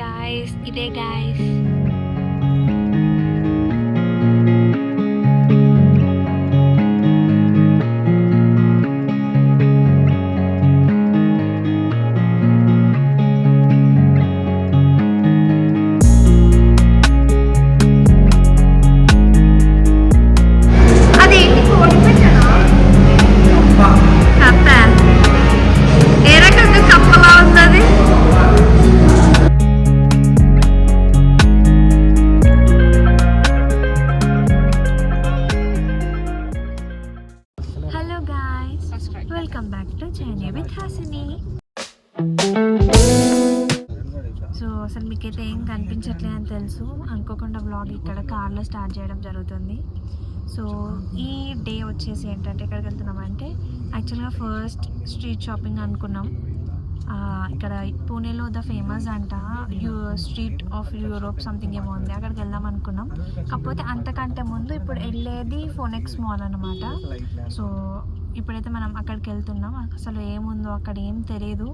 Guys ఇదే guys. అదేంటి కోడి పెట్టనా? కప్ప ఏ రకంగా కప్పలా ఉన్నది. Hello guys, welcome back to journey with Hasini. So అసలు మీకైతే ఏం కనిపించట్లేదు అని తెలుసు. అనుకోకుండా వ్లాగ్ ఇక్కడ కార్లో స్టార్ట్ చేయడం జరుగుతుంది. సో ఈ డే వచ్చేసి ఏంటంటే ఎక్కడికి వెళ్తున్నామంటే యాక్చువల్గా ఫస్ట్ స్ట్రీట్ షాపింగ్ అనుకున్నాం. ఇక్కడ పూణేలో ద ఫేమస్ అంట స్ట్రీట్ ఆఫ్ యూరోప్ సంథింగ్ ఏమో ఉంది, అక్కడికి వెళ్దాం అనుకున్నాం. కాకపోతే అంతకంటే ముందు ఇప్పుడు వెళ్ళేది ఫోనెక్స్ మాల్ అనమాట. సో ఇప్పుడైతే మనం అక్కడికి వెళ్తున్నాం. అసలు ఏముందో అక్కడ ఏం తెలియదు,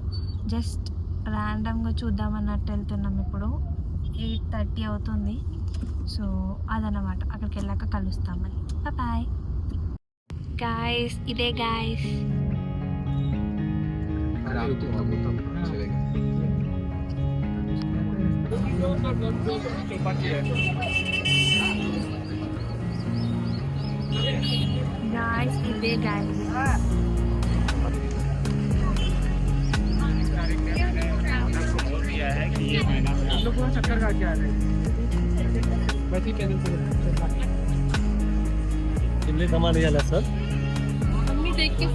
జస్ట్ ర్యాండమ్గా చూద్దామన్నట్టు వెళ్తున్నాం. ఇప్పుడు 8:30 అవుతుంది. సో అదనమాట, అక్కడికి వెళ్ళాక కలుస్తామని. బాయ్ గాయ్స్, ఇదే గాయ్స్. गाइस इधे गाइस चक्कर खा के आ रहे वैसे कितने सामान लिया सर मम्मी देख के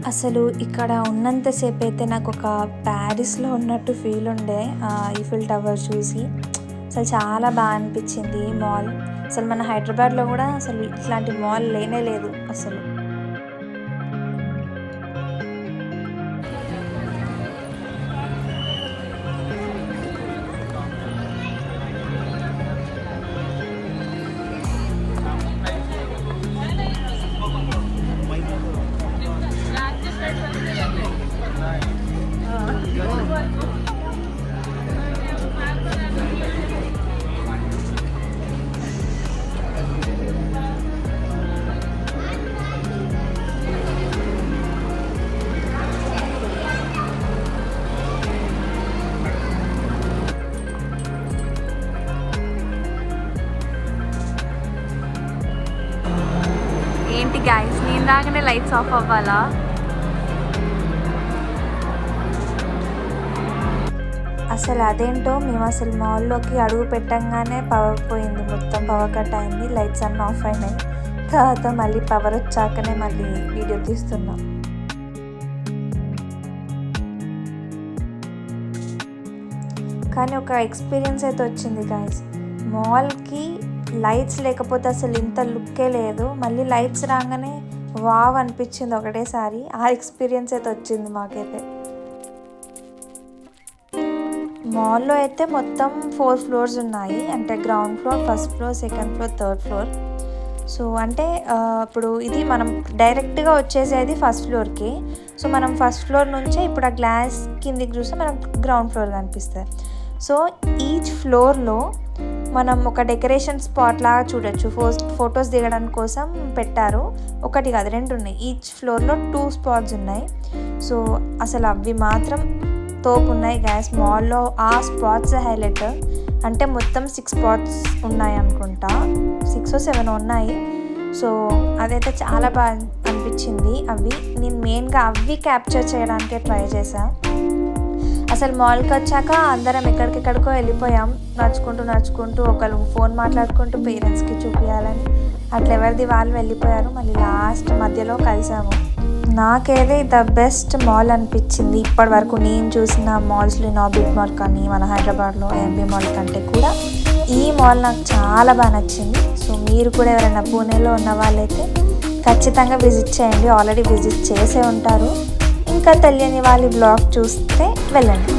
అసలు ఇక్కడ ఉన్నంతసేపు అయితే నాకు ఒక ప్యారిస్లో ఉన్నట్టు ఫీల్ ఉండే. ఈఫిల్ టవర్ చూసి అసలు చాలా బాగా అనిపించింది మాల్. అసలు మన హైదరాబాద్లో కూడా అసలు ఇట్లాంటి మాల్ లేనే లేదు అసలు. ఏంటి గైస్, నేను రాగానే లైట్స్ ఆఫ్ అవ్వాలా? అసలు అదేంటో, మేము అసలు మాల్లోకి అడుగు పెట్టంగానే పవర్ పోయింది, మొత్తం పవర్ కట్ అయింది, లైట్స్ అన్నీ ఆఫ్ అయినాయి. తర్వాత మళ్ళీ పవర్ వచ్చాకనే మళ్ళీ వీడియో తీస్తున్నాం. కానీ ఒక ఎక్స్పీరియన్స్ అయితే వచ్చింది గైస్. మాల్కి లైట్స్ లేకపోతే అసలు ఇంత లుక్కే లేదు. మళ్ళీ లైట్స్ రాగానే వావ్ అనిపించింది ఒకటేసారి. ఆ ఎక్స్పీరియన్స్ అయితే వచ్చింది మాకైతే. మాల్లో అయితే మొత్తం 4 ఫ్లోర్స్ ఉన్నాయి. అంటే ground floor, first floor, second floor, third floor. So అంటే ఇప్పుడు ఇది మనం డైరెక్ట్గా వచ్చేసేది ఫస్ట్ ఫ్లోర్కి. సో మనం ఫస్ట్ ఫ్లోర్ నుంచే ఇప్పుడు ఆ గ్లాస్ కిందికి చూస్తే మనం గ్రౌండ్ ఫ్లోర్ కనిపిస్తుంది. సో ఈచ్ ఫ్లోర్లో మనం ఒక డెకరేషన్ స్పాట్ లాగా చూడొచ్చు. ఫొటోస్ దిగడానికి కోసం పెట్టారు. ఒకటి కాదు, 2 ఉన్నాయి. ఈచ్ ఫ్లోర్లో 2 స్పాట్స్ ఉన్నాయి. సో అసలు అవి మాత్రం తోపు ఉన్నాయి గ్యాస్. మాల్లో ఆ స్పాట్స్ హైలైట్. అంటే మొత్తం 6 స్పాట్స్ ఉన్నాయి అనుకుంటా, 6 or 7 ఉన్నాయి. సో అదైతే చాలా బాగా అనిపించింది. నేను మెయిన్గా అవి క్యాప్చర్ చేయడానికే ట్రై చేశాను. అసలు మాల్కి వచ్చాక అందరం ఎక్కడికెక్కడికో వెళ్ళిపోయాం, నడుచుకుంటూ ఒకరు ఫోన్ మాట్లాడుకుంటూ పేరెంట్స్కి చూపించాలని అట్లా ఎవరిది వాళ్ళు వెళ్ళిపోయారు. మళ్ళీ లాస్ట్ మధ్యలో కలిసాము. నాకేదే ద బెస్ట్ మాల్ అనిపించింది ఇప్పటి వరకు నేను చూసిన మాల్స్లో. నార్బిట్ మాల్ కానీ మన హైదరాబాద్లో ఏఎంబీ మాల్ కంటే కూడా ఈ మాల్ నాకు చాలా బాగా నచ్చింది. సో మీరు కూడా ఎవరైనా పూణేలో ఉన్న వాళ్ళైతే ఖచ్చితంగా విజిట్ చేయండి. ఆల్రెడీ విజిట్ చేసే ఉంటారు, ఇంకా తెలియని వాళ్ళ బ్లాగ్ చూస్తే వెళ్ళండి.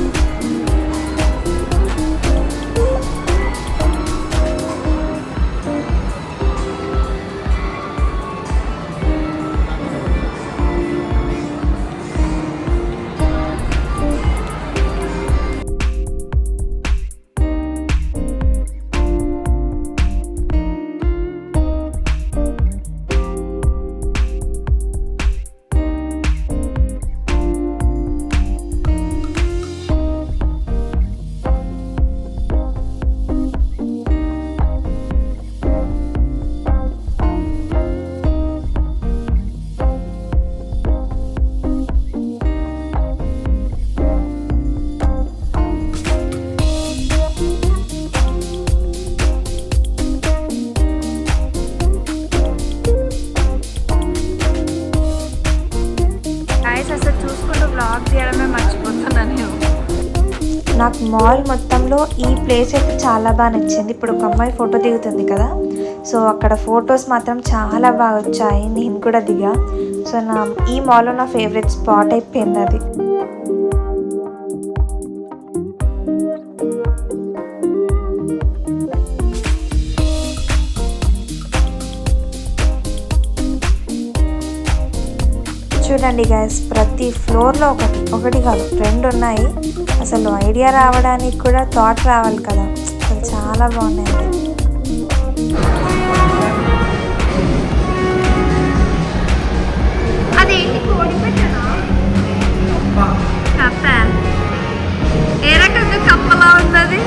అసలు చూసుకుంటూ బ్లాగ్ తీయడమే మర్చిపోతున్నాను నేను. నాకు మాల్ మొత్తంలో ఈ ప్లేస్ అయితే చాలా బాగా నచ్చింది. ఇప్పుడు ఒక అమ్మాయి ఫోటో దిగుతుంది కదా, సో అక్కడ ఫొటోస్ మాత్రం చాలా బాగా వచ్చాయి. నేను కూడా దిగా. సో ఈ మాల్లో నా ఫేవరెట్ స్పాట్ అయిపోయింది అది. చూడండి గైస్, ప్రతి ఫ్లోర్లో ఒకటి కాదు 2 ఉన్నాయి. అసలు ఐడియా రావడానికి కూడా థాట్ రావాలి కదా, అసలు చాలా బాగున్నాయి. అదేంటి కోడి పెట్టనా? కప్ప ఏ రకంగా కప్పలా ఉన్నది.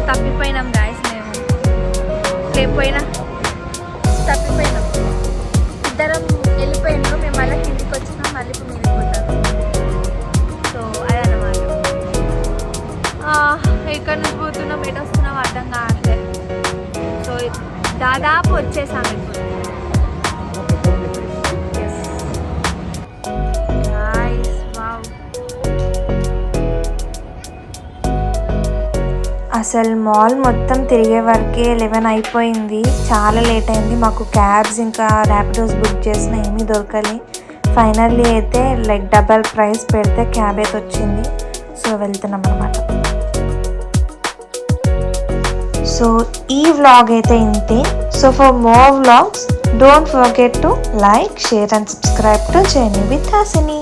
తప్పిపోయినాం గాయస్, మేము తప్పిపోయినాం. ఇద్దరం వెళ్ళిపోయినాం, మేము మళ్ళీ కిందికి వచ్చినాం, మళ్ళీ మీదకి పోతాం. సో అదన్నమాట. ఎక్కడి నుంచి పోతున్నాం, ఎటు వస్తున్నాం అర్థం కావట్లేదు. సో దాదాపు వచ్చేసాం ఇప్పుడు. అసలు మాల్ మొత్తం తిరిగే వరకే 11 అయిపోయింది. చాలా లేట్ అయింది. మాకు క్యాబ్స్ ఇంకా ర్యాపిడోస్ బుక్ చేసిన ఏమీ దొరకలే. ఫైనల్లీ అయితే లైక్ డబల్ ప్రైస్ పెడితే క్యాబ్ అయితే వచ్చింది. సో వెళ్తున్నాం అన్నమాట. సో ఈ వ్లాగ్ అయితే ఇంతే. So for more vlogs don't forget to like, share and subscribe to journey with Hasini.